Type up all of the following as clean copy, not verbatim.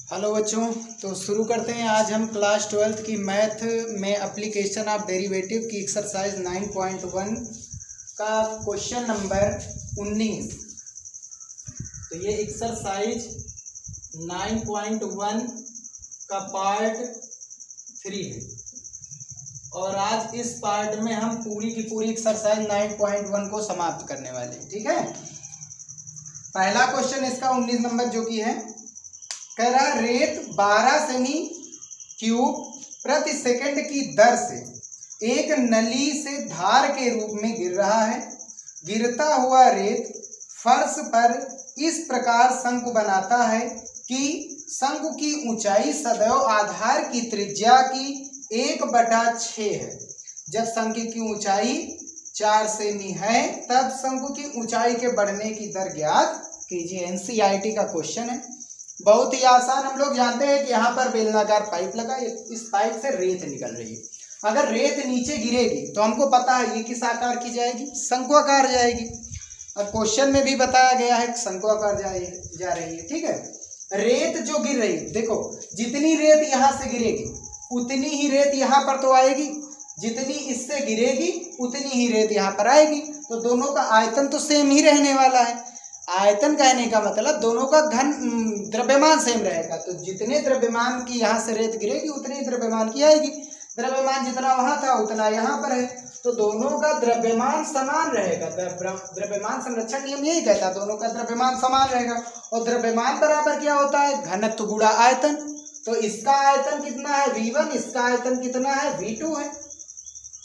Hello बच्चों, तो शुरू करते हैं। आज हम क्लास 12th की मैथ में एप्लीकेशन ऑफ डेरिवेटिव की एक्सरसाइज 9.1 का क्वेश्चन नंबर 19। तो ये एक्सरसाइज 9.1 का पार्ट 3 है और आज इस पार्ट में हम पूरी की पूरी एक्सरसाइज 9.1 को समाप्त करने वाले हैं। ठीक है, पहला क्वेश्चन इसका 19 नंबर जो कि है, कह रहा रेत 12 सेमी क्यूब प्रति सेकंड की दर से एक नली से धार के रूप में गिर रहा है। गिरता हुआ रेत फर्श पर इस प्रकार शंकु बनाता है कि शंकु की ऊंचाई सदैव आधार की त्रिज्या की 1/6 है। जब शंकु की ऊंचाई 4 सेमी है तब शंकु की ऊंचाई के बढ़ने की दर ज्ञात कीजिए। एनसीईआरटी का क्वेश्चन है, बहुत ही आसान। हम लोग जानते हैं कि यहाँ पर बेलनाकार पाइप लगा, इस पाइप से रेत निकल रही है। अगर रेत नीचे गिरेगी तो हमको पता है ये किस आकार की जाएगी, शंक्वाकार जाएगी। और क्वेश्चन में भी बताया गया है शंक्वाकार जा रही है। ठीक है, रेत जो गिर रही है, देखो जितनी रेत यहाँ से गिरेगी उतनी ही रेत यहाँ पर तो आएगी, जितनी इससे गिरेगी उतनी ही रेत यहाँ पर आएगी। तो दोनों का आयतन तो सेम ही रहने वाला है। आयतन कहने का मतलब दोनों का घन द्रव्यमान सेम रहेगा। तो जितने द्रव्यमान की यहाँ से रेत गिरेगी उतनी द्रव्यमान की आएगी। द्रव्यमान जितना वहाँ था उतना यहाँ पर है, तो दोनों का द्रव्यमान समान रहेगा। द्रव्यमान संरक्षण नियम यही कहता है, दोनों का द्रव्यमान समान रहेगा। और द्रव्यमान बराबर क्या होता है, घनत्व गुणा आयतन। तो इसका आयतन कितना है V1, इसका आयतन कितना है V2 है।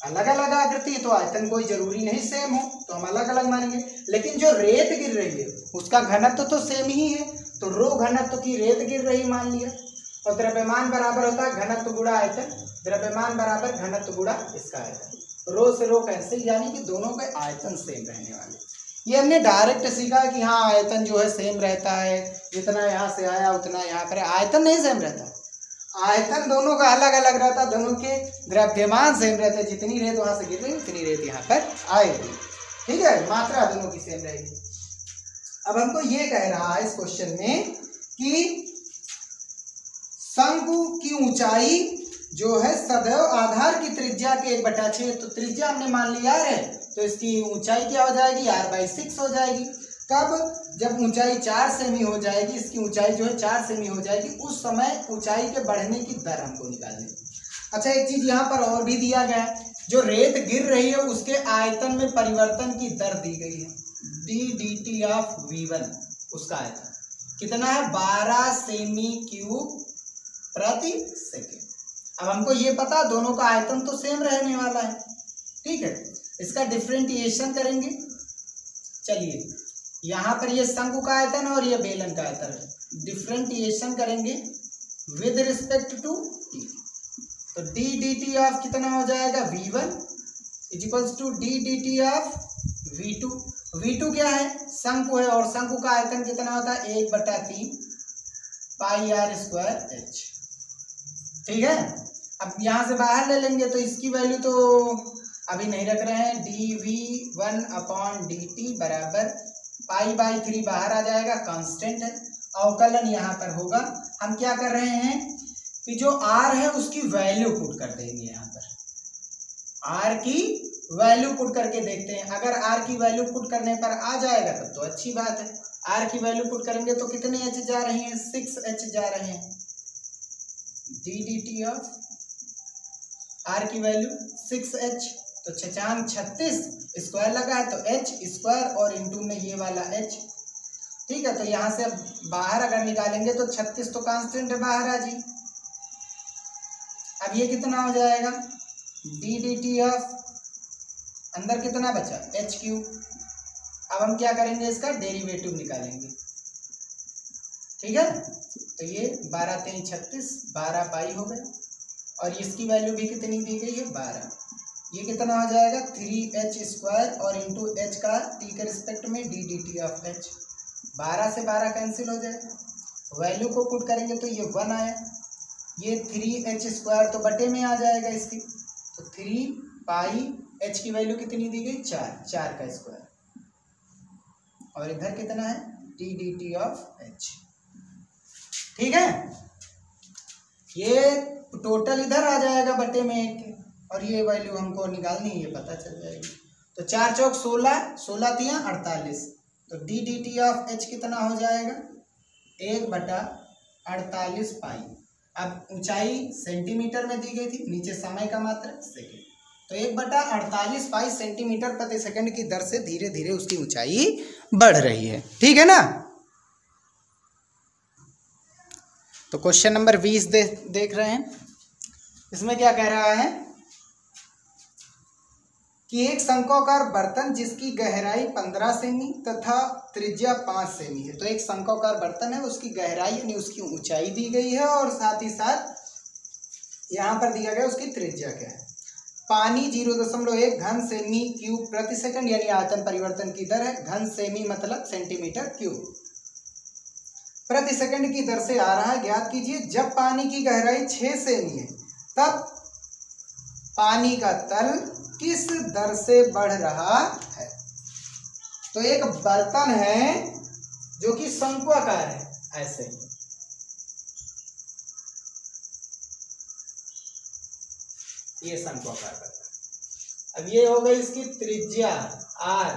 अलग अलग आकृति तो आयतन कोई जरूरी नहीं सेम हो, तो हम अलग अलग मानेंगे। लेकिन जो रेत गिर रही है उसका घनत्व तो सेम ही है, तो रो घनत्व की रेत गिर रही मान लिया। और द्रव्यमान बराबर होता है घनत्व गुणा आयतन, द्रव्यमान बराबर घनत्व गुणा इसका आयतन। रो से रो कैंसिल, यानी कि दोनों के आयतन सेम रहने वाले। ये हमने डायरेक्ट सीखा कि हाँ आयतन जो है सेम रहता है, जितना यहाँ से आया उतना यहाँ पर। आयतन नहीं सेम रहता, आयतन दोनों का अलग अलग रहता, दोनों के द्रव्यमान सेम रहते। जितनी रेत वहां से गिर रही उतनी रेत यहाँ पर आएगी। ठीक है, मात्रा दोनों की सेम रहेगी। अब हमको ये कह रहा है इस क्वेश्चन में कि शंकु की ऊंचाई जो है सदैव आधार की त्रिज्या के 1/6। तो त्रिज्या हमने मान लिया है, तो इसकी ऊंचाई क्या हो जाएगी, r/6 हो जाएगी। कब, जब ऊंचाई 4 सेमी हो जाएगी, इसकी ऊंचाई जो है 4 सेमी हो जाएगी, उस समय ऊंचाई के बढ़ने की दर हमको निकालनी है। अच्छा, एक चीज यहाँ पर और भी दिया गया है, जो रेत गिर रही है उसके आयतन में परिवर्तन की दर दी गई है, dt ऑफ V1। उसका आयतन कितना है, 12 सेमी क्यूब प्रति सेकेंड। अब हमको ये पता दोनों का आयतन तो सेम रहने वाला है। ठीक है, इसका डिफरेंटिएशन करेंगे। चलिए, यहाँ पर ये शंकु का आयतन और ये बेलन का आयतन है, डिफरेंटिएशन करेंगे विद रिस्पेक्ट टू t। तो d dt ऑफ कितना हो जाएगा, V1 equals to d dt of V2। V2 क्या है, शंकु है, और शंकु का आयतन कितना होता है, 1/3 पाई r² h। ठीक है, अब यहाँ से बाहर ले लेंगे तो इसकी वैल्यू तो अभी नहीं रख रहे हैं, dV1/dt बराबर π/3 बाहर आ जाएगा, कांस्टेंट है। अवकलन यहाँ पर होगा। हम क्या कर रहे हैं कि जो r है उसकी वैल्यू पुट कर देंगे। यहाँ पर r की वैल्यू पुट करके देखते हैं। अगर r की वैल्यू पुट करने पर आ जाएगा तब तो अच्छी बात है। r की वैल्यू पुट करेंगे तो कितने h जा रही हैं, 6h जा रहे हैं। d dt ऑफ r की वैल्यू 6h, तो 36 स्क्वायर लगा है तो h² और इंटू में ये वाला h। ठीक है, तो यहाँ से बाहर अगर निकालेंगे तो 36 तो कांस्टेंट है, बाहर आ जी। अब ये कितना हो जाएगा, d dt ऑफ अंदर कितना बचा, h3। अब हम क्या करेंगे, इसका डेरिवेटिव निकालेंगे। ठीक है, तो ये 12 3 36, 12 पाई हो गए, और इसकी वैल्यू भी कितनी दी गई है, 12। ये कितना हो जाएगा, 3h² और इंटू h का t के रिस्पेक्ट में d dt ऑफ h। 12 से 12 कैंसिल हो जाएगा, वैल्यू को पुट करेंगे तो ये 1 आया। ये 3h² तो बटे में आ जाएगा इसकी, तो 3 पाई h की वैल्यू कितनी दी गई, 4 का स्क्वायर, और इधर कितना है d dt ऑफ h। ठीक है, ये टोटल इधर आ जाएगा बटे में 1 और ये वैल्यू हमको निकालनी है, ये पता चल जाएगी। तो 4 चौक 16, 16 तिया 48, तो D D T of H कितना हो जाएगा 1/48 पाई। अब ऊंचाई सेंटीमीटर में दी गई थी, नीचे समय का मात्रक सेकेंड, तो 1/48 पाई सेंटीमीटर प्रति सेकंड की दर से धीरे धीरे उसकी ऊंचाई बढ़ रही है। ठीक है ना। तो क्वेश्चन नंबर 20 देख रहे हैं। इसमें क्या कह रहा है कि एक शंक्वाकार बर्तन जिसकी गहराई 15 सेमी तथा त्रिज्या 5 सेमी है। तो एक शंक्वाकार बर्तन है, उसकी गहराई यानी उसकी ऊंचाई दी गई है और साथ ही साथ यहाँ पर दिया गया उसकी त्रिज्या क्या है। पानी 0.1 घन सेमी क्यूब प्रति सेकंड यानी आयतन परिवर्तन की दर है। घन सेमी मतलब सेंटीमीटर क्यूब प्रति सेकंड की दर से आ रहा है। ज्ञात कीजिए जब पानी की गहराई 6 सेमी है तब पानी का तल किस दर से बढ़ रहा है। तो एक बर्तन है जो कि शंक्वाकार है, ऐसे ये शंक्वाकार बर्तन। अब ये हो गई इसकी त्रिज्या r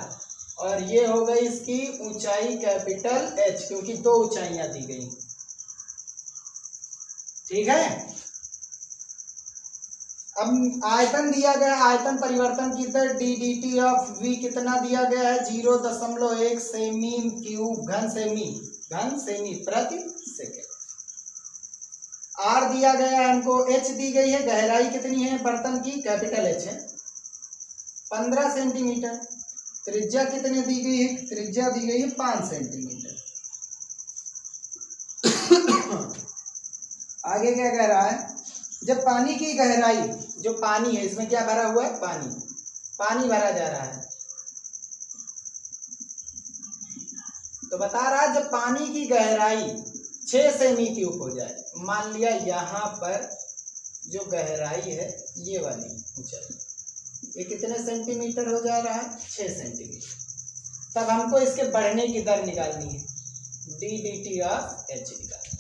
और ये हो गई इसकी ऊंचाई कैपिटल H, क्योंकि 2 ऊंचाइयां दी गई। ठीक है। अब आयतन दिया गया, आयतन परिवर्तन की दर D D T of v कितना दिया गया है 0.1 सेमी क्यूब घन सेमी प्रति सेकेंड। r दिया गया है हमको, h दी गई है, गहराई कितनी है बर्तन की कैपिटल H है 15 सेंटीमीटर। त्रिज्या कितनी दी गई है, त्रिज्या दी गई है 5 सेंटीमीटर। आगे क्या कह रहा है, जब पानी की गहराई, जो पानी है इसमें क्या भरा हुआ है पानी भरा जा रहा है। तो बता रहा है जब पानी की गहराई 6 सेमी क्यूब हो जाए, मान लिया यहाँ पर जो गहराई है ये वाली ऊंचाई, ये कितने सेंटीमीटर हो जा रहा है 6 सेंटीमीटर, तब हमको इसके बढ़ने की दर निकालनी है D D T of H निकालना,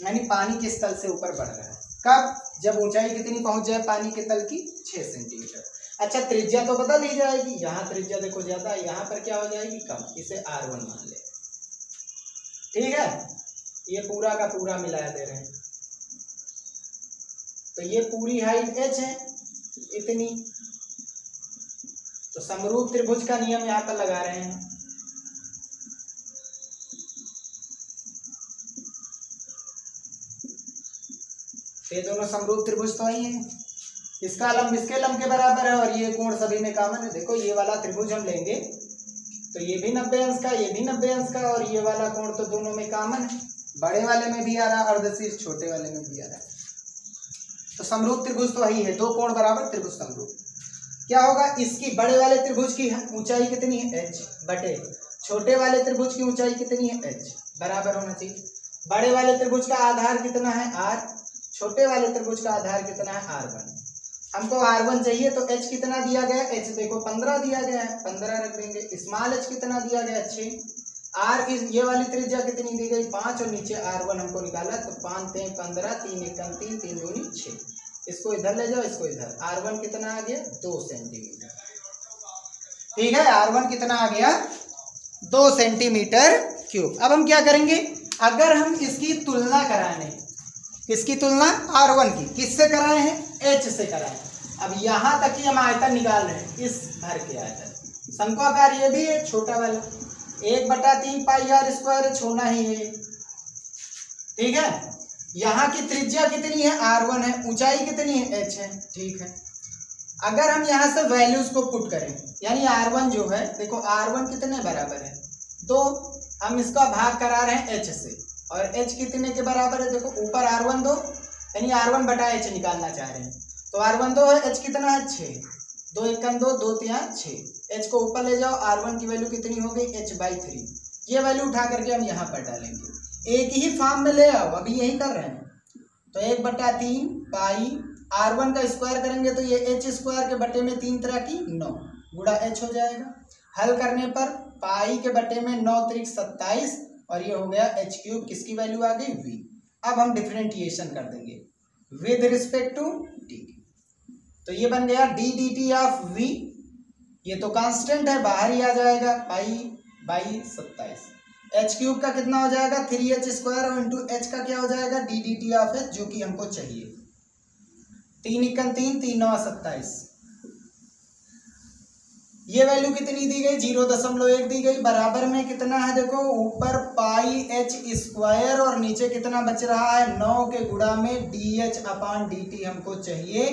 यानी पानी किस तल से ऊपर बढ़ रहा है। कब, जब ऊंचाई कितनी पहुंच जाए पानी के तल की 6 सेंटीमीटर। अच्छा त्रिज्या तो बदल ही जाएगी, यहाँ त्रिज्या देखो ज्यादा, यहाँ पर क्या हो जाएगी कम, इसे R1 मान ले। ठीक है, ये पूरा का पूरा मिला दे रहे हैं। तो ये पूरी हाइट h है इतनी, तो समरूप त्रिभुज का नियम यहाँ पर लगा रहे हैं। ये दोनों समरूप त्रिभुज तो ही है, इसका लंब इसके लंब के बराबर है और ये कोण सभी में कॉमन है। देखो ये वाला त्रिभुज हम लेंगे तो ये भी 90 अंश का, ये भी 90 अंश का, और ये वाला कोण तो दोनों में कॉमन है, बड़े वाले में भी आ रहा है अर्धशीर्ष छोटे वाले में भी आ रहा है। तो समरूप त्रिभुज तो वही है, दो कोण बराबर त्रिभुज समरूप। क्या होगा, इसकी बड़े वाले त्रिभुज की ऊंचाई कितनी है h बटे छोटे वाले त्रिभुज की ऊंचाई कितनी है h, बराबर होना चाहिए। बड़े वाले त्रिभुज का आधार कितना है r, छोटे वाले त्रिभुज का आधार कितना है r1। हमको r1 चाहिए तो h कितना दिया गया है, h देखो 15 दिया गया है, 15 रख देंगे। स्मॉल h कितना दिया गया है 6, r की ये वाली त्रिज्या कितनी दी गई 5 और नीचे r1 हमको निकाला, तो 5 3 15 3 1 3 3 दूनी 6, इसको इधर ले जाओ इसको इधर, r1 कितना आ गया 2 सेंटीमीटर। ठीक है, r1 कितना आ गया 2 सेंटीमीटर क्यूब। अब हम क्या करेंगे, अगर हम इसकी तुलना कराने, किसकी तुलना r1 की, किससे कराए हैं h से कराए। अब यहाँ तक ही हम आयतन निकाल रहे हैं, इस भर के आयतन, शंक्वाकार ये भी है छोटा वाला, 1/3 पाई r स्क्वायर छोड़ना ही है। ठीक है, यहाँ की त्रिज्या कितनी है r1 है, ऊंचाई कितनी है h है। ठीक है, अगर हम यहाँ से वैल्यूज को पुट करें, यानी r1 जो है देखो r1 कितने बराबर है 2, हम इसका भाग करा रहे हैं h से, और h कितने के बराबर है, देखो ऊपर r1 2, यानी r1 बटा h निकालना चाह रहे हैं, तो r1 2 है, h कितना है 6, 2 1 2 2 3 6, h को ऊपर ले जाओ, r1 की वैल्यू कितनी हो गई h/3, ये वैल्यू उठा करके हम यहाँ पर डालेंगे, एक ही फॉर्म में ले आओ, अभी यही कर रहे हैं। तो 1/3 पाई r1 का स्क्वायर करेंगे तो ये h स्क्वायर के बटे में 3 तरह की 9 गुणा h हो जाएगा। हल करने पर पाई के बटे में 9 3 27 और ये हो गया h क्यूब, किसकी वैल्यू आ गई v। अब हम डिफरेंटिएशन कर देंगे विद रिस्पेक्ट टू डी। तो ये बन गया d D T of v, ये तो कांस्टेंट है, बाहर ही आ जाएगा, पाई बाई 27। एच क्यूब का कितना हो जाएगा 3h स्क्वायर और इंटू एच का क्या हो जाएगा D D T of H, जो कि हमको चाहिए। 3 × 3 3 9 27। ये वैल्यू कितनी दी गई 0.1 दी गई, बराबर में कितना है देखो, ऊपर पाई एच स्क्वायर और नीचे कितना बच रहा है 9 के गुणा में D H upon D T हमको चाहिए।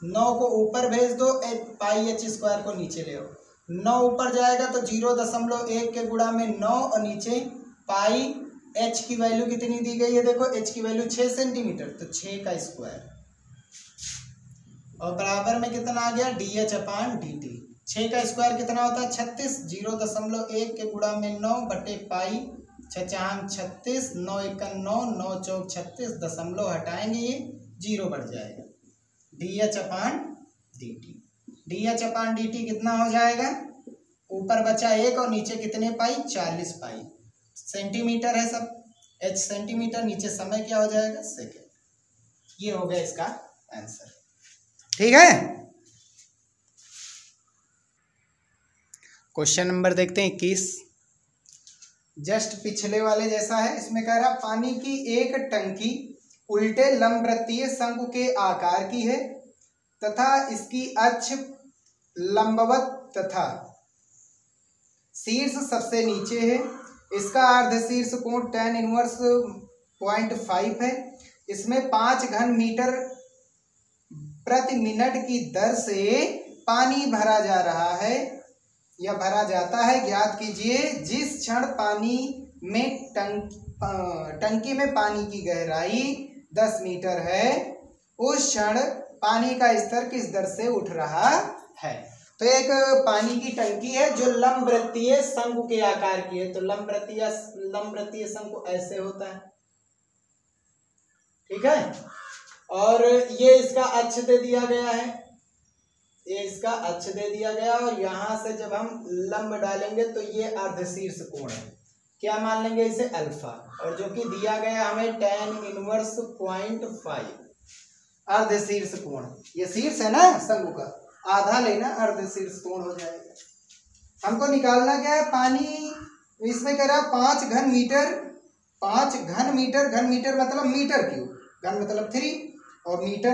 9 को ऊपर भेज दो, पाई एच स्क्वायर को नीचे ले आओ, 9 ऊपर जाएगा तो 0.1 के गुणा में 9 और नीचे पाई एच की वैल्यू कितनी दी गई है देखो, एच की वैल्यू 6 सेंटीमीटर, तो 6 का स्क्वायर और बराबर में कितना आ गया D H upon D T. 6 का स्क्वायर कितना होता है 36, 0.1 के गुणा में 9 बटे पाई 6 4 36, 9 1 9, 9 4 36, दशमलव हटाएंगे ये 0 बढ़ जाएगा, D H upon D T. D H upon D T कितना हो जाएगा, ऊपर बचा 1 और नीचे कितने पाई 40 पाई, सेंटीमीटर है सब, एच सेंटीमीटर, नीचे समय क्या हो जाएगा सेकेंड। ये हो गया इसका आंसर, ठीक है। क्वेश्चन नंबर देखते हैं 21, जस्ट पिछले वाले जैसा है। इसमें कह रहा पानी की एक टंकी उल्टे लंबवृत्तीय शंकु के आकार की है तथा इसकी अक्ष लंबवत तथा शीर्ष सबसे नीचे है। इसका अर्ध शीर्ष कोण tan इनवर्स 0.5 है। इसमें 5 घन मीटर प्रति मिनट की दर से पानी भरा जा रहा है या भरा जाता है। ज्ञात कीजिए जिस क्षण पानी में टंकी में पानी की गहराई 10 मीटर है, उस क्षण पानी का स्तर किस दर से उठ रहा है। तो एक पानी की टंकी है जो लंबवृत्तीय शंकु के आकार की है, तो लंबवृत्तीय शंकु ऐसे होता है, ठीक है। और ये इसका अक्ष दे दिया गया है, ये इसका अक्ष दे दिया गया और यहाँ से जब हम लंब डालेंगे तो ये अर्धशीर्ष कोण है, क्या मान लेंगे इसे अल्फा, और जो कि दिया गया हमें tan इनवर्स 0.5 अर्धशीर्ष कोण। ये शीर्ष है ना शंकु का, आधा लेना अर्धशीर्ष कोण हो जाएगा। हमको निकालना क्या है पानी, इसमें कह रहा 5 घन मीटर, 5 घन मीटर, घन मीटर मतलब मीटर क्यूब, घन मतलब 3 और मीटर,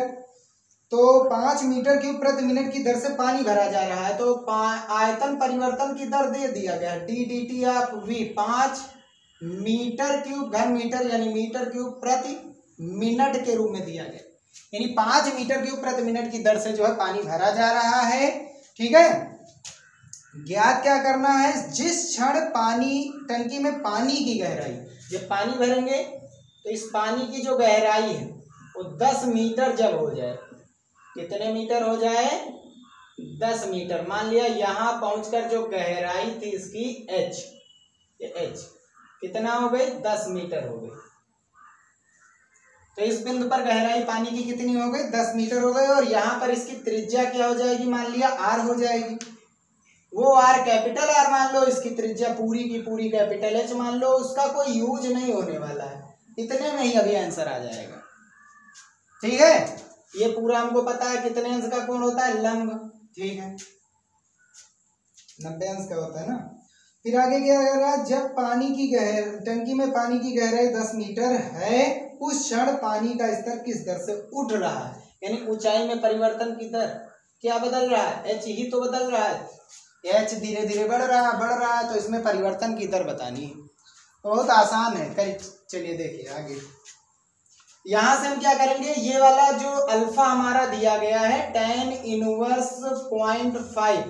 तो 5 मीटर क्यूब प्रति मिनट की दर से पानी भरा जा रहा है। तो आयतन परिवर्तन की दर दे दिया गया d D T of v 5 metre cube घन मीटर यानी मीटर क्यूब प्रति मिनट के रूप में दिया गया, यानी 5 मीटर क्यूब प्रति मिनट की दर से जो है पानी भरा जा रहा है, ठीक है। ज्ञात क्या करना है, जिस क्षण पानी टंकी में पानी की गहराई, जब पानी भरेंगे तो इस पानी की जो गहराई है वो 10 मीटर जब हो जाए, कितने मीटर हो जाए 10 मीटर, मान लिया यहाँ पहुंचकर जो गहराई थी इसकी h, ये h कितना हो गई 10 मीटर हो गई। तो इस बिंदु पर गहराई पानी की कितनी हो गई 10 मीटर हो गई, और यहाँ पर इसकी त्रिज्या क्या हो जाएगी, मान लिया r हो जाएगी। वो r कैपिटल R मान लो, इसकी त्रिज्या पूरी की पूरी कैपिटल H मान लो, उसका कोई यूज नहीं होने वाला है, इतने में ही अभी आंसर आ जाएगा, ठीक है। ये पूरा हमको पता है कितने अंश का कोण होता है लंब, ठीक है 90 अंश का होता है ना। फिर आगे क्या कर रहा है, जब पानी की टंकी में पानी की गहराई 10 मीटर है, उस क्षण पानी का स्तर किस दर से उठ रहा है, यानी ऊंचाई में परिवर्तन की दर क्या बदल रहा है, h ही तो बदल रहा है, h धीरे धीरे बढ़ रहा है, तो इसमें परिवर्तन की दर बतानी है। बहुत आसान है, कल चलिए देखिए आगे। यहाँ से हम क्या करेंगे, ये वाला जो अल्फा हमारा दिया गया है tan इनवर्स 0.5,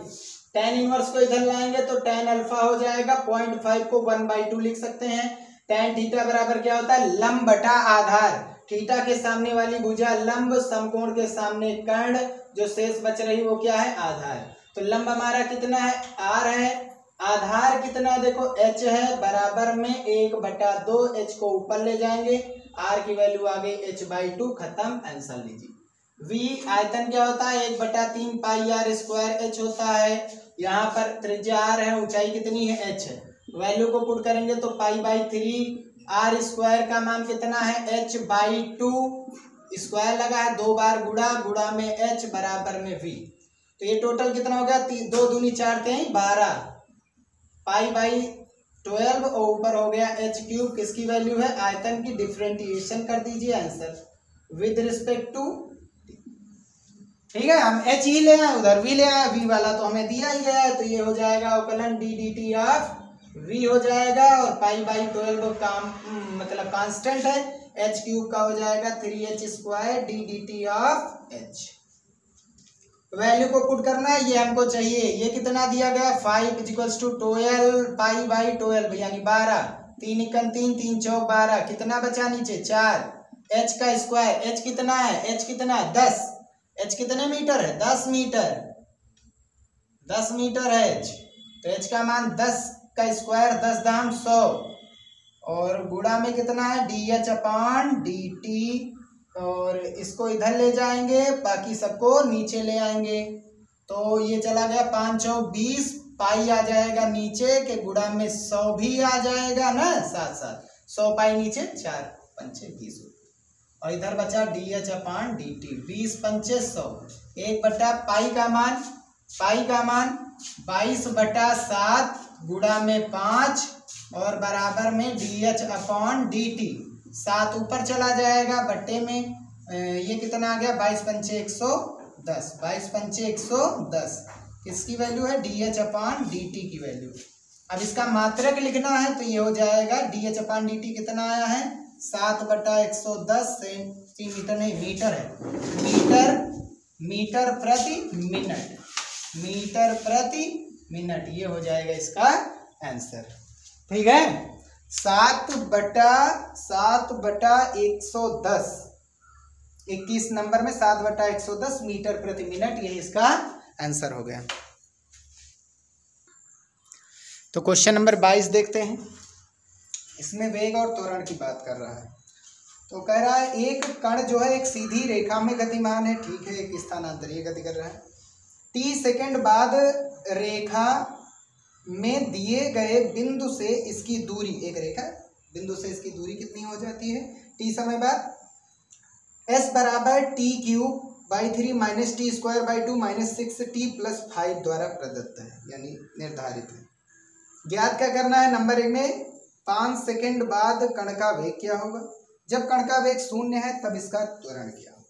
tan इनवर्स को इधर लाएंगे तो tan अल्फा हो जाएगा, 0.5 को 1/2 लिख सकते हैं। tan थीटा बराबर क्या होता है लंब बटा आधार, थीटा के सामने वाली भुजा लंब, समकोण के सामने कर्ण, जो शेष बच रही वो क्या है आधार। तो लंब हमारा कितना है r है, आधार कितना देखो h है, बराबर में 1/2, h को ऊपर ले जाएंगे, r की वैल्यू आ गई h/2, खत्म, आंसर लीजिए। v आयतन क्या होता है 1/3 पाई r स्क्वायर h होता है, यहाँ पर त्रिज्या r है, ऊंचाई कितनी है h है, वैल्यू को पुट करेंगे तो पाई/3 आर स्क्वायर का मान कितना है h/2 स्क्वायर लगा है, 2 बार गुणा में h बराबर में v। तो ये टोटल कितना हो गया 2 दूनी 4 3 12 π/12 और ऊपर हो गया h³ किसकी वैल्यू है आयतन की। डिफरेंटिएशन कर दीजिए आंसर विद रिस्पेक्ट टू, ठीक है। हम h ही ले आए, उधर v ले आए, v वाला तो हमें दिया ही गया है, तो ये हो जाएगा अवकलन d/dt ऑफ v हो जाएगा। और π/12 काम मतलब कांस्टेंट है, h³ का हो जाएगा 3h² d/dt of h। Value को पुट करना है, ये हमको चाहिए। ये कितना दिया गया 5 = 12 π/12 यानी 12, 3 × 3 3 × 12, कितना बचा नीचे 4, h का स्क्वायर, h कितना है h कितना 10, h कितने मीटर है 10 मीटर, 10 मीटर है h। तो h का मान 10 का स्क्वायर 10 दाम 100 और गुणा में कितना है dh/dt। और इसको इधर ले जाएंगे, बाकी सबको नीचे ले आएंगे। तो ये चला गया 5 × 20 पाई आ जाएगा नीचे के, गुणा में 100 भी आ जाएगा ना साथ साथ, 100 पाई नीचे 4 पंचे 20 और इधर बचा dh/dt 20 पंचे 100। 1/पाई का मान 22/7 गुणा में 5 और बराबर में dh/dt। 7 ऊपर चला जाएगा बट्टे में, ये कितना आ गया 22 पंचे 110, 22 पंचे 110 किसकी वैल्यू है dh/dt की वैल्यू। अब इसका मात्रक लिखना है, तो ये हो जाएगा dh/dt कितना आया है 7/110 सेंटीमीटर नहीं मीटर है, मीटर प्रति मिनट, मीटर प्रति मिनट, ये हो जाएगा इसका आंसर। ठीक है 7/110, 21 नंबर में 7/110 मीटर प्रति मिनट, यही इसका आंसर हो गया। तो क्वेश्चन नंबर 22 देखते हैं। इसमें वेग और त्वरण की बात कर रहा है। तो कह रहा है एक कण जो है एक सीधी रेखा में गतिमान है, ठीक है, एक स्थानांतरीय गति कर रहा है। t सेकंड बाद रेखा में दिए गए बिंदु से इसकी दूरी, एक रेखा बिंदु से इसकी दूरी कितनी हो जाती है t समय बाद, s बराबर t³/3 - t²/2 - 6t + 5 द्वारा प्रदत्त है, यानी निर्धारित है। ज्ञात क्या करना है। नंबर 1 में 5 सेकंड बाद कण का वेग क्या होगा, जब कण का वेग 0 है तब इसका त्वरण क्या होगा।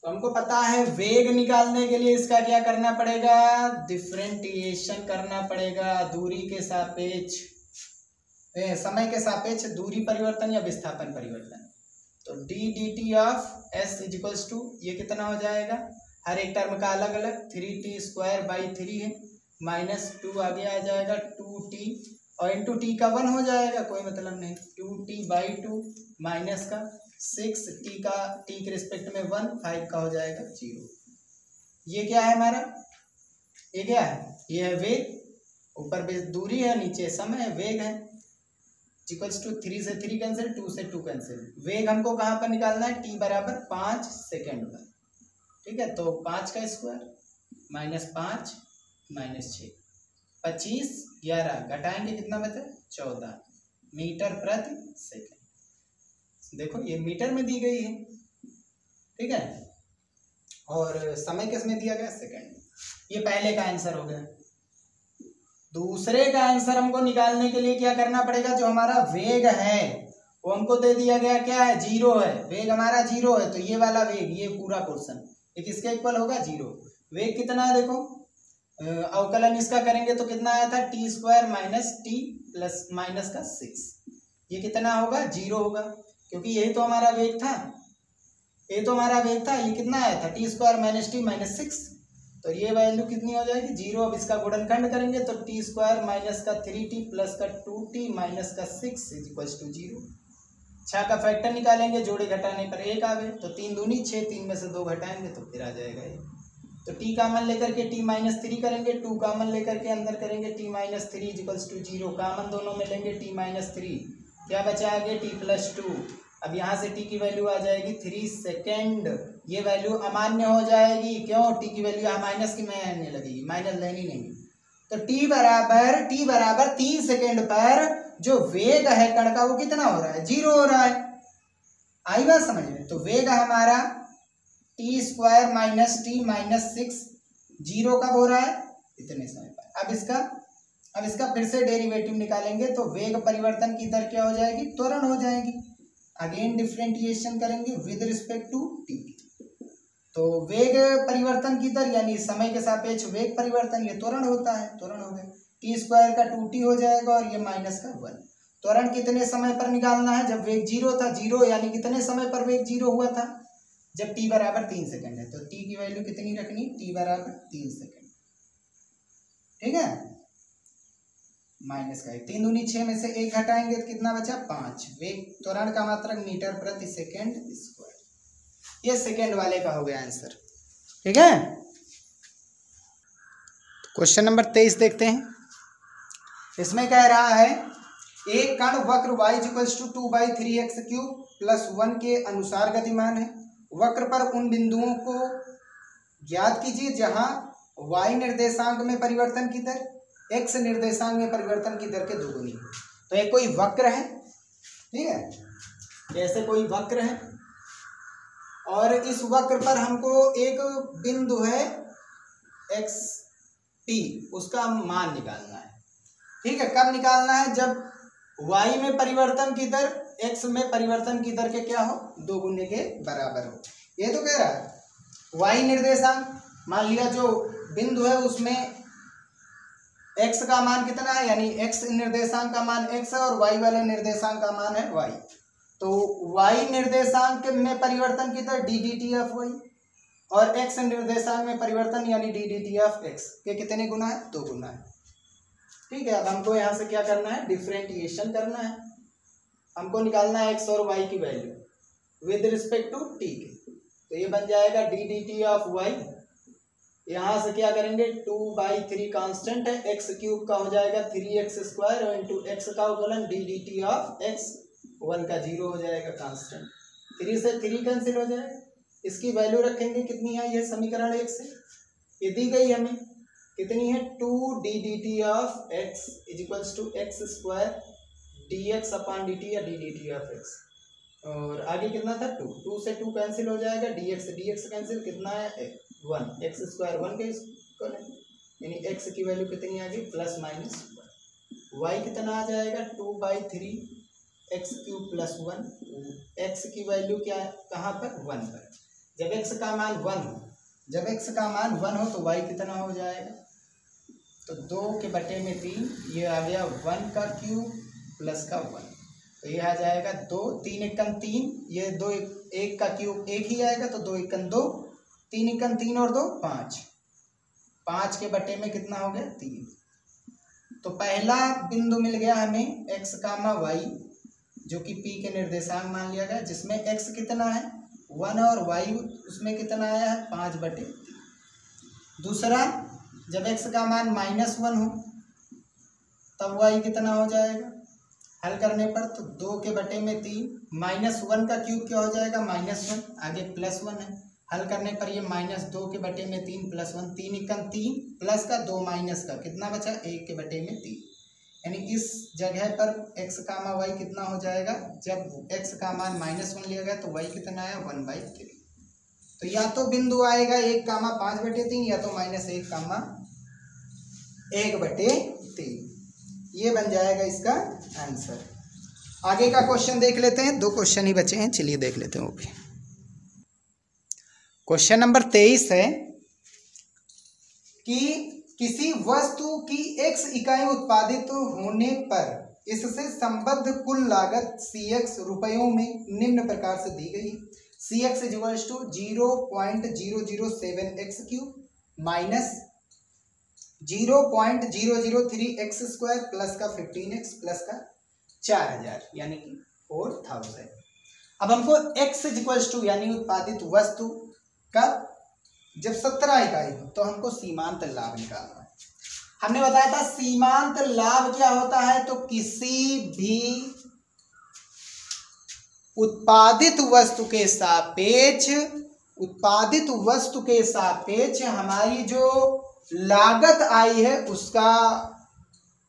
तो हमको पता है वेग निकालने के लिए इसका क्या करना पड़ेगा, डिफरेंटिएशन करना पड़ेगा, दूरी के सापेक्ष समय के सापेक्ष दूरी परिवर्तन या विस्थापन परिवर्तन। तो d/dt ऑफ s = ये कितना हो जाएगा, हर एक टर्म का अलग अलग, 3t²/3 है, -2 आगे आ जाएगा 2t और इंटू t का 1 हो जाएगा, कोई मतलब नहीं, 2t/2 माइनस का 6t का t के रिस्पेक्ट में 1, 5 का हो जाएगा 0। ये क्या है हमारा, ये क्या है, ये है वेग, ऊपर बेस दूरी है, नीचे समय है, वेग है। = 3 से 3 कैंसिल, 2 से 2 कैंसिल। वेग हमको कहाँ पर निकालना है, t बराबर 5 सेकेंड पर, ठीक है। तो 5 का स्क्वायर -5 -6 25 11 घटाएंगे कितना बचा 14 मीटर प्रति सेकेंड। देखो ये मीटर में दी गई है, ठीक है, और समय किस में दिया गया, सेकेंड। ये पहले का आंसर हो गया। दूसरे का आंसर हमको निकालने के लिए क्या करना पड़ेगा, जो हमारा वेग है वो हमको दे दिया गया क्या है, 0 है, वेग हमारा 0 है। तो ये वाला वेग, ये पूरा पोर्शन ये किसके इक्वल होगा, 0। वेग कितना है देखो, अवकलन इसका करेंगे तो कितना आया था, t² - t प्लस माइनस का 6, ये कितना होगा 0 होगा, क्योंकि यही तो हमारा वेग था, ये तो हमारा वेग था। ये कितना आया था, t² - t - 6, तो ये वैल्यू कितनी हो जाएगी 0। अब इसका गुणनखंड करेंगे तो t² माइनस का 3t प्लस का 2t माइनस का 6 = 0। 6 का फैक्टर निकालेंगे, जोड़े घटाने पर 1 आवे, तो 3 दूनी 6, 3 में से 2 घटाएंगे तो फिर आ जाएगा ये। तो t कामन लेकर के t - 3 करेंगे, 2 कामन लेकर के अंदर करेंगे, t - 3 = 0। कामन दोनों में लेंगे, t - 3 क्या बचा आगे, t + 2। अब यहाँ से t की वैल्यू आ जाएगी 3 सेकेंड। ये वैल्यू अमान्य हो जाएगी, क्यों, t की वैल्यू यहाँ माइनस की में आने लगेगी, माइनस लेनी नहीं, तो t बराबर 3 सेकेंड पर जो वेग है कण का वो कितना हो रहा है, 0 हो रहा है। आई बात समझ में। तो वेग हमारा T square minus T minus 6 0 कब हो रहा है, इतने समय पर। अब इसका फिर से डेरिवेटिव निकालेंगे तो वेग परिवर्तन की दर क्या हो जाएगी, त्वरण हो जाएगी। अगेन डिफरेंटिएशन करेंगे विद रिस्पेक्ट टू टी। तो वेग परिवर्तन की दर यानी समय के सापेक्ष वेग परिवर्तन, ये त्वरण होता है, त्वरण हो गया। टी स्क्वायर का 2t हो जाएगा और ये माइनस का 1। त्वरण कितने समय पर निकालना है, जब वेग 0 था। 0 यानी कितने समय पर वेग 0 हुआ था, जब t बराबर 3 सेकेंड है। तो t की वैल्यू कितनी रखनी, t बराबर 3 सेकेंड, ठीक है। माइनस का 3 दूनी 6 में से 1 घटाएंगे तो कितना बचा, 5। वेग त्वरण का मात्रक मीटर प्रति सेकेंड स्क्वायर। ये सेकेंड वाले का हो गया आंसर, ठीक है। क्वेश्चन नंबर 23 देखते हैं। इसमें कह रहा है एक कण वक्र y = 2/3x³ + 1 के अनुसार गतिमान है। वक्र पर उन बिंदुओं को ज्ञात कीजिए जहां y निर्देशांक में परिवर्तन की दर x निर्देशांक में परिवर्तन की दर के दोगुनी है। तो एक कोई वक्र है, ठीक है, जैसे कोई वक्र है और इस वक्र पर हमको एक बिंदु है x p, उसका मान निकालना है, ठीक है। कब निकालना है, जब y में परिवर्तन की दर x में परिवर्तन की दर के क्या हो, दोगुने के बराबर हो। ये तो कह रहा है y निर्देशांक, मान लिया जो बिंदु है उसमें x का मान कितना है, यानी x निर्देशांक का मान x है और y वाले निर्देशांक का मान है y। तो y निर्देशांक में परिवर्तन की दर d/dt(y) और x निर्देशांक में परिवर्तन यानी d/dt(x) के कितने गुना है, 2 गुना है, ठीक है। अब हमको यहाँ से क्या करना है, डिफरेंटिएशन करना है। हमको निकालना है x और y की value with respect to t के। तो ये बन जाएगा d/dt(y), यहाँ से क्या करेंगे 2/3 कांस्टेंट है, x³ का हो जाएगा 3x² और इंटू x का अवकलन d/dt(x), 1 का 0 हो जाएगा कांस्टेंट। 3 से 3 कैंसिल हो जाएगा। इसकी वैल्यू रखेंगे कितनी है, ये समीकरण 1 से ये दी गई हमें कितनी है, 2d/dt(x) = x² dx/dt या d/dt(x), और आगे कितना था 2 से 2 कैंसिल हो जाएगा, dx कैंसिल, कितना है 1, x² 1 के इक्वल है, यानी x की वैल्यू कितनी आ गई, +-1। y कितना आ जाएगा 2/3 x³ + 1, x की वैल्यू क्या है, कहाँ पर, 1 पर। जब x का मान 1 हो तो y कितना हो जाएगा, तो 2/3, ये आ गया 1 का क्यूब प्लस का 1, तो ये आ जाएगा 2, 3 एकम 3, ये 2 1 का क्यूब 1 ही आएगा, तो 2 एकम 2, 3 एकम 3 और 2 5, 5/में कितना हो गया 3। तो पहला बिंदु मिल गया हमें x, y, जो कि p के निर्देशांक मान लिया गया, जिसमें x कितना है 1 और y उसमें कितना आया है 5/3। दूसरा, जब x का मान -1 हो तब y कितना हो जाएगा, हल करने पर तो 2/3, -1 का क्यूब क्या हो जाएगा, -1, आगे +1 है, हल करने पर ये -2/3 + 1, 3 एकम 3 प्लस का 2 माइनस का कितना बचा, 1/3, यानी इस जगह पर x, y कितना हो जाएगा, जब x का मान -1 लिया गया तो y कितना आया 1/3। तो या तो बिंदु आएगा 1, 5/3 या तो -1, 1/3। ये बन जाएगा इसका आंसर। आगे का क्वेश्चन देख लेते हैं, 2 क्वेश्चन ही बचे हैं, चलिए देख लेते हैं वो भी। क्वेश्चन नंबर 23 है कि किसी वस्तु की x इकाई उत्पादित होने पर इससे संबद्ध कुल लागत cx रुपयों में निम्न प्रकार से दी गई। cx = 0.007x³ minus 0.003x² plus का 15x प्लस का 4000 यानी कि 4000। अब हमको x = यानी उत्पादित वस्तु का जब 17 इकाई हो तो हमको सीमांत लाभ निकालना है। हमने बताया था सीमांत लाभ क्या होता है, तो किसी भी उत्पादित वस्तु के सापेक्ष हमारी जो लागत आई है उसका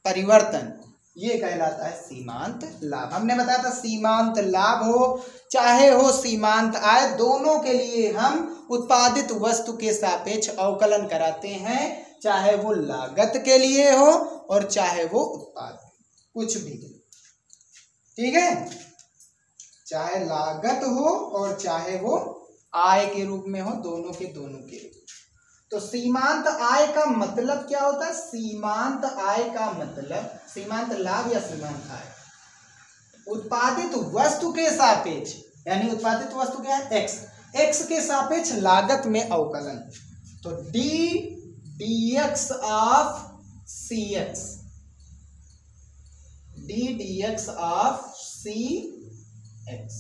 परिवर्तन, ये कहलाता है सीमांत लाभ। हमने बताया था सीमांत लाभ हो चाहे हो सीमांत आय, दोनों के लिए हम उत्पादित वस्तु के सापेक्ष अवकलन कराते हैं, चाहे वो लागत के लिए हो और चाहे वो उत्पाद, कुछ भी, ठीक है, चाहे लागत हो और चाहे वो आय के रूप में हो, दोनों के लिए। तो सीमांत आय का मतलब क्या होता है? सीमांत आय का मतलब, सीमांत लाभ या सीमांत आय, उत्पादित वस्तु के सापेक्ष, यानी उत्पादित वस्तु क्या है? एक्स के सापेक्ष लागत में अवकलन। तो dx of cx, dx of cx,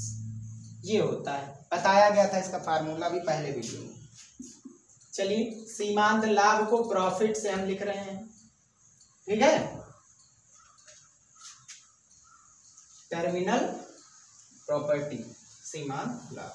ये होता है, बताया गया था इसका फार्मूला भी पहले वीडियो में। चलिए, सीमांत लाभ को प्रॉफिट से हम लिख रहे हैं, ठीक है, टर्मिनल प्रॉपर्टी, सीमांत लाभ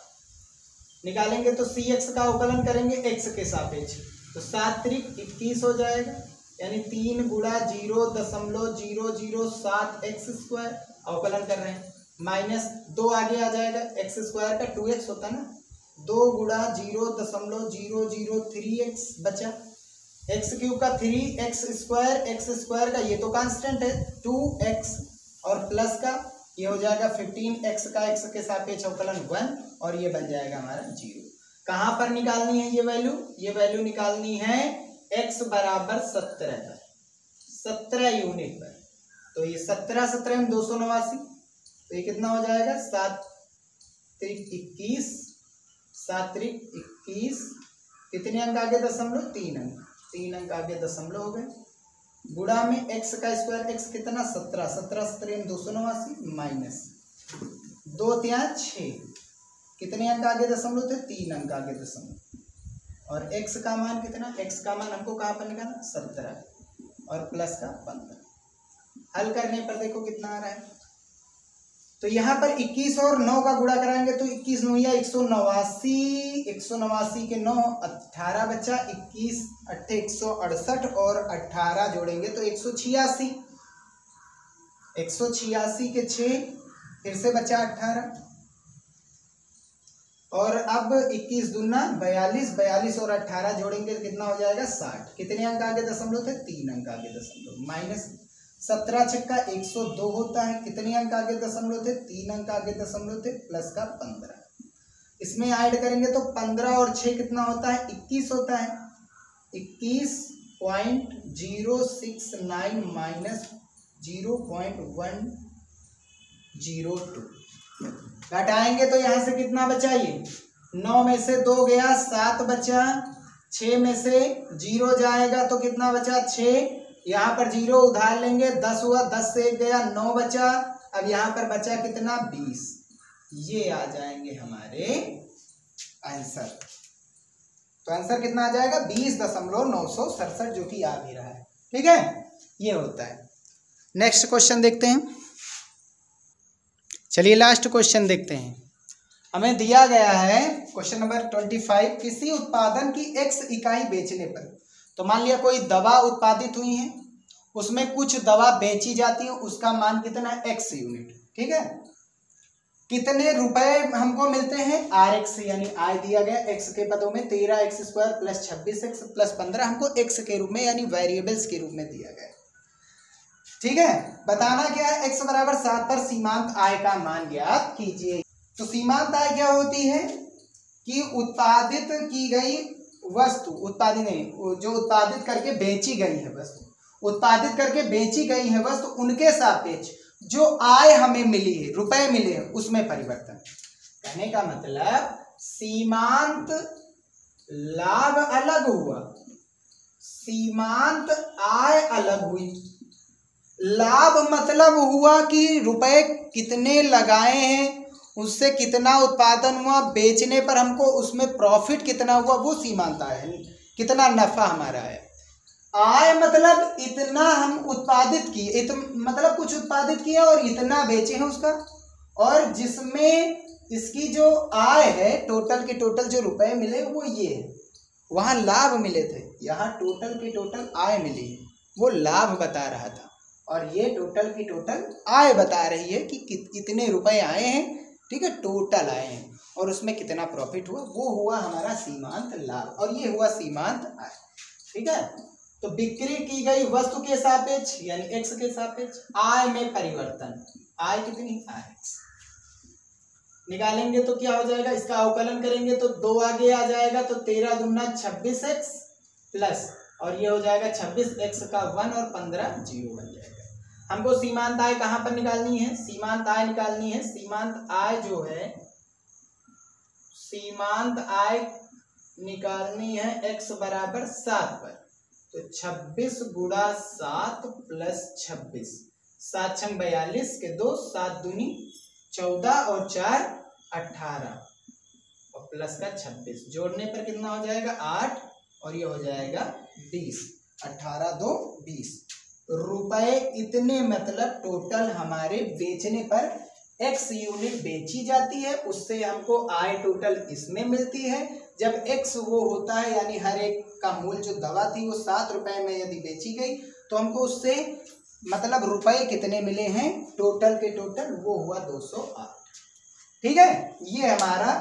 निकालेंगे तो cx का अवकलन करेंगे x के सापेक्ष, तो 7 त्रिक 21 हो जाएगा, यानी 3 गुणा 0.007 x स्क्वायर, अवकलन कर रहे हैं, माइनस 2 आगे आ जाएगा, x स्क्वायर का 2x होता ना, 2 गुणा 0.003x बचा, x क्यूब का 3x स्क्वायर का ये तो कांस्टेंट है 2x, और प्लस का ये हो जाएगा 15x का x के सापेक्ष अवकलन 1, और ये बन जाएगा हमारा 0। कहाँ पर निकालनी है ये वैल्यू? ये वैल्यू निकालनी है x बराबर 17 यूनिट पर। तो ये 17 में 289, तो ये कितना हो जाएगा? 7 त्रिक 21, 7 त्रिक 21, कितने अंक आगे दशमलव? 3 अंक, 3 अंक आगे दशमलव हो गए, गुणा में x का स्क्वायर, x कितना? 17 में 289 माइनस 2 ત્યાં 6, कितने अंक आगे दशमलव थे? 3 अंक आगे दशमलव, और x का मान कितना? x का मान हमको कहाँ पर निकालना? 17, और प्लस का 15। हल करने पर देखो कितना आ रहा है, तो यहाँ पर 21 और 9 का गुणा कराएंगे तो 21 9 या 189 के 9 18 बचा, 21 8 168 और 18 जोड़ेंगे तो 186, 186 के 6 फिर से बचा 18, और अब 21 दूना 42, 42 और 18 जोड़ेंगे तो कितना हो जाएगा? 60। कितने अंक आगे दशमलव थे? 3 अंक आगे दशमलव, माइनस 17 छक्का 102 होता है, कितने अंक आगे दशमलव थे? 3 अंक आगे दशमलव थे, प्लस का 15, इसमें ऐड करेंगे तो 15 और 6 कितना होता है? 21 होता है, 21.069 माइनस 0.102, घटाएंगे तो यहाँ से कितना बचा? ये 9 में से 2 गया, 7 बचा, 6 में से 0 जाएगा तो कितना बचा? 6, यहाँ पर 0 उधार लेंगे, 10 हुआ, 10 से 1 गया, 9 बचा, अब यहाँ पर बचा कितना? 20। ये आ जाएंगे हमारे आंसर। तो आंसर कितना आ जाएगा? 20.967, जो कि आ भी रहा है, ठीक है, ये होता है। नेक्स्ट क्वेश्चन देखते हैं। चलिए लास्ट क्वेश्चन देखते हैं। हमें दिया गया है क्वेश्चन नंबर 25, किसी उत्पादन की x इकाई बेचने पर, तो मान लिया कोई दवा उत्पादित हुई है, उसमें कुछ दवा बेची जाती है, उसका मान कितना है? x यूनिट, ठीक है, कितने रुपए हमको मिलते हैं? rx, यानी आय दिया गया x के पदों में 13x square plus 26x plus 15 हमको x के रूप में यानी वेरिएबल्स के रूप में दिया गया, ठीक है। बताना क्या है? x बराबर 7 पर सीमांत आय का मान ज्ञात कीजिए। तो सीमांत आय क्या होती है कि उत्पादित की गई वस्तु, उत्पादित नहीं, जो उत्पादित करके बेची गई है वस्तु, उत्पादित करके बेची गई है वस्तु, उनके सापेक्ष जो आय हमें मिली है, रुपए मिले हैं, उसमें परिवर्तन। कहने का मतलब सीमांत लाभ अलग हुआ, सीमांत आय अलग हुई। लाभ मतलब हुआ कि रुपए कितने लगाए हैं, उससे कितना उत्पादन हुआ, बेचने पर हमको उसमें प्रॉफिट कितना हुआ, वो सीमांत आय है, कितना नफा हमारा है। आय मतलब इतना हम उत्पादित किए, मतलब कुछ उत्पादित किया और इतना बेचे हैं उसका, और जिसमें इसकी जो आय है, टोटल के टोटल जो रुपए मिले वो ये है, वहाँ लाभ मिले थे, यहाँ टोटल की टोटल आय मिली है, वो लाभ बता रहा था, और ये टोटल की टोटल आय बता रही है कि कितने रुपए आए हैं, ठीक है, टोटल आए हैं, और उसमें कितना प्रॉफिट हुआ, वो हुआ हमारा सीमांत लाभ, और ये हुआ सीमांत आय। ठीक है, तो बिक्री की गई वस्तु के सापेक्ष यानी एक्स के सापेक्ष आय में परिवर्तन, आय कितनी, आय निकालेंगे तो क्या हो जाएगा, इसका अवकलन करेंगे तो 2 आगे आ जाएगा, तो 13 दूना 26x प्लस, और ये हो जाएगा 26x का 1 और 15 0 बन जाएगा। हमको सीमांत आय कहाँ पर निकालनी है, सीमांत आय निकालनी है, सीमांत आय जो है, सीमांत आय निकालनी है x बराबर 7 पर, तो 26 गुणा 7 प्लस 26, 7 छंग 42 के 2, 7 दूनी 14 और 4 18 और प्लस का 26, जोड़ने पर कितना हो जाएगा 8 और ये हो जाएगा 20, 18 2 20 रुपए इतने, मतलब टोटल हमारे बेचने पर x यूनिट बेची जाती है, उससे हमको आय टोटल इसमें मिलती है। जब x वो होता है यानी हर एक का मूल्य जो दवा थी वो 7 रुपए में यदि बेची गई तो हमको उससे मतलब रुपए कितने मिले हैं, टोटल के टोटल वो हुआ 208। ठीक है, ये हमारा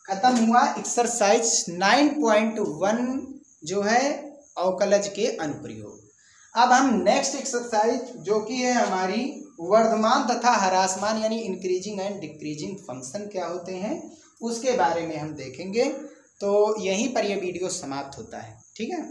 खत्म हुआ एक्सरसाइज 9.1 जो है अवकलज के अनुप्रयोग। अब हम नेक्स्ट एक्सरसाइज जो कि है हमारी वर्धमान तथा ह्रासमान यानी इंक्रीजिंग एंड डिक्रीजिंग फंक्शन क्या होते हैं उसके बारे में हम देखेंगे। तो यहीं पर यह वीडियो समाप्त होता है। ठीक है।